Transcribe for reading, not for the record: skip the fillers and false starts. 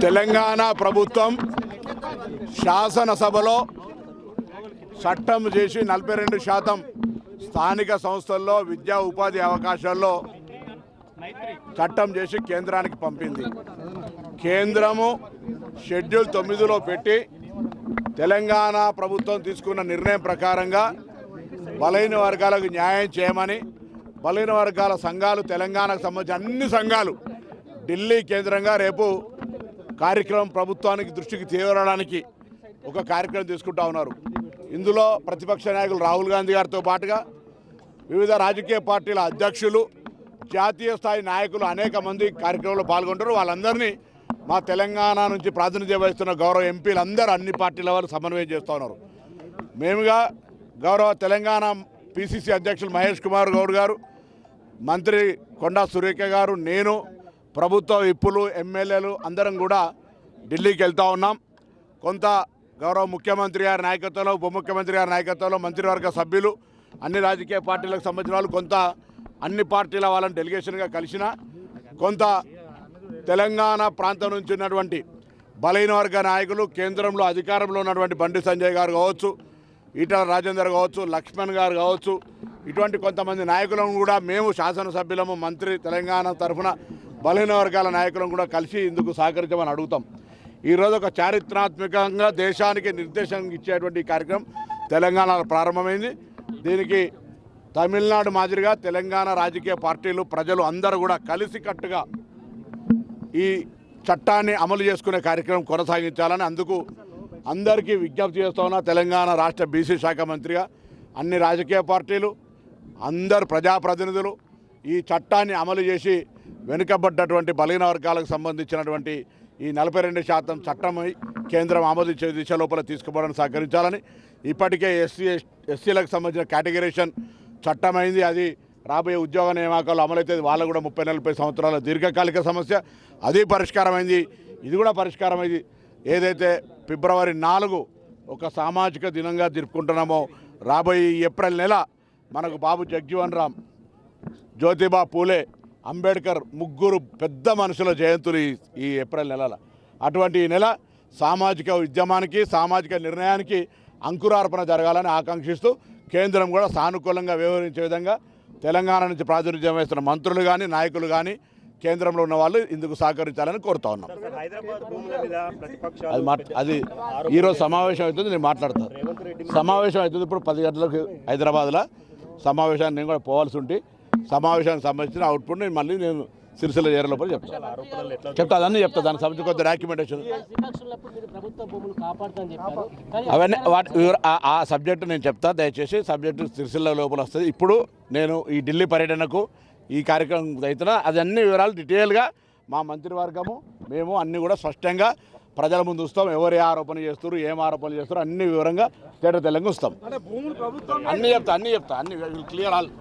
తెలంగాణ ప్రభుత్వం శాసనసభలో చట్టం చేసి 42% స్థానిక సంస్థల్లో విద్యా ఉపాధి అవకాశాల్లో చట్టం చేసి కేంద్రానికి పంపింది. కేంద్రము షెడ్యూల్ 9లో పెట్టి తెలంగాణ ప్రభుత్వం తీసుకున్న నిర్ణయం ప్రకారంగా బలహీన వర్గాలకు న్యాయం చేయమని బలహీన వర్గాల సంఘాలు, తెలంగాణకు సంబంధించిన అన్ని సంఘాలు ఢిల్లీ కేంద్రంగా రేపు కార్యక్రమం ప్రభుత్వానికి దృష్టికి తేవడానికి ఒక కార్యక్రమం తీసుకుంటా ఉన్నారు. ఇందులో ప్రతిపక్ష నాయకులు రాహుల్ గాంధీ గారితో పాటుగా వివిధ రాజకీయ పార్టీల అధ్యక్షులు, జాతీయ స్థాయి నాయకులు అనేక మంది కార్యక్రమంలో పాల్గొంటారు. వాళ్ళందరినీ మా తెలంగాణ నుంచి ప్రాతినిధ్యం వహిస్తున్న గౌరవ ఎంపీలు అందరూ అన్ని పార్టీల వాళ్ళు సమన్వయం చేస్తూ ఉన్నారు. మేముగా గౌరవ తెలంగాణ పిసిసి అధ్యక్షులు మహేష్ కుమార్ గౌడ్ గారు, మంత్రి కొండా సురేఖ గారు, నేను, ప్రభుత్వ విప్పులు, ఎమ్మెల్యేలు అందరం కూడా ఢిల్లీకి వెళ్తూ ఉన్నాం. కొంత గౌరవ ముఖ్యమంత్రి గారి నాయకత్వంలో, ఉప ముఖ్యమంత్రి గారి నాయకత్వంలో మంత్రివర్గ సభ్యులు, అన్ని రాజకీయ పార్టీలకు సంబంధించిన వాళ్ళు, కొంత అన్ని పార్టీల వాళ్ళని డెలిగేషన్గా కలిసిన, కొంత తెలంగాణ ప్రాంతం నుంచి ఉన్నటువంటి బలహీన వర్గ నాయకులు, కేంద్రంలో అధికారంలో ఉన్నటువంటి బండి సంజయ్ గారు కావచ్చు, ఈటల రాజేందర్ కావచ్చు, లక్ష్మణ్ గారు కావచ్చు, ఇటువంటి కొంతమంది నాయకులను కూడా మేము శాసనసభ్యులము, మంత్రి తెలంగాణ తరఫున బలహీన వర్గాల నాయకులను కూడా కలిసి ఇందుకు సహకరించమని అడుగుతాం. ఈరోజు ఒక చారిత్రాత్మకంగా దేశానికి నిర్దేశం ఇచ్చేటువంటి కార్యక్రమం తెలంగాణలో ప్రారంభమైంది. దీనికి తమిళనాడు మాదిరిగా తెలంగాణ రాజకీయ పార్టీలు, ప్రజలు అందరూ కూడా కలిసికట్టుగా ఈ చట్టాన్ని అమలు చేసుకునే కార్యక్రమం కొనసాగించాలని అందుకు అందరికీ విజ్ఞప్తి చేస్తూ ఉన్న తెలంగాణ రాష్ట్ర బీసీ శాఖ మంత్రిగా అన్ని రాజకీయ పార్టీలు, అందరు ప్రజాప్రతినిధులు ఈ చట్టాన్ని అమలు చేసి వెనుకబడ్డటువంటి బలహీన వర్గాలకు సంబంధించినటువంటి ఈ 42% చట్టమై కేంద్రం ఆమోదించే దిశ లోపల తీసుకుపోవడానికి సహకరించాలని, ఇప్పటికే ఎస్సీలకు సంబంధించిన కేటగిరేషన్ చట్టమైంది, అది రాబోయే ఉద్యోగ నియామకాలు అమలైతే వాళ్ళకు కూడా 30-40 సంవత్సరాల దీర్ఘకాలిక సమస్య, అది పరిష్కారమైంది. ఇది కూడా పరిష్కారమైంది. ఏదైతే ఫిబ్రవరి 4 ఒక సామాజిక దినంగా జరుపుకుంటున్నామో, రాబోయే ఏప్రిల్ నెల మనకు బాబు జగ్జీవన్ రామ్, జ్యోతిబా పూలే, అంబేద్కర్ ముగ్గురు పెద్ద మనుషుల జయంతులు ఈ ఏప్రిల్ నెలల. అటువంటి ఈ నెల సామాజిక ఉద్యమానికి, సామాజిక నిర్ణయానికి అంకురార్పణ జరగాలని ఆకాంక్షిస్తూ కేంద్రం కూడా సానుకూలంగా వ్యవహరించే విధంగా తెలంగాణ నుంచి ప్రాతినిధ్యం వహిస్తున్న మంత్రులు కానీ, నాయకులు కానీ, కేంద్రంలో ఉన్న వాళ్ళు ఇందుకు సహకరించాలని కోరుతా ఉన్నాం. అది ఈరోజు సమావేశం అవుతుంది, నేను మాట్లాడతాను. సమావేశం అవుతుంది ఇప్పుడు 10 గంటలకు హైదరాబాద్లో సమావేశాన్ని నేను కూడా పోవాల్సి ఉంటే సమావేశానికి సంబంధించిన అవుట్పుట్ నేను సిరిసిల్ల చేరే లోపల చెప్తా అన్నీ చెప్తా. దానికి సంబంధించి కొంత డాక్యుమెంటేషన్ అవన్నీ ఆ సబ్జెక్టు నేను చెప్తా. దయచేసి సబ్జెక్టు సిరిసిల్ల లోపల వస్తుంది. ఇప్పుడు నేను ఈ ఢిల్లీ పర్యటనకు ఈ కార్యక్రమం అవుతున్నా, అది అన్ని వివరాలు డీటెయిల్గా మా మంత్రివర్గము మేము అన్నీ కూడా స్పష్టంగా ప్రజల ముందు వస్తాం. ఎవరు ఏ ఆరోపణ చేస్తారు, ఏం ఆరోపణలు చేస్తారు అన్ని వివరంగా తేట తెలంగా వస్తాం. అన్నీ చెప్తా అన్నీ క్లియర్ ఆల్.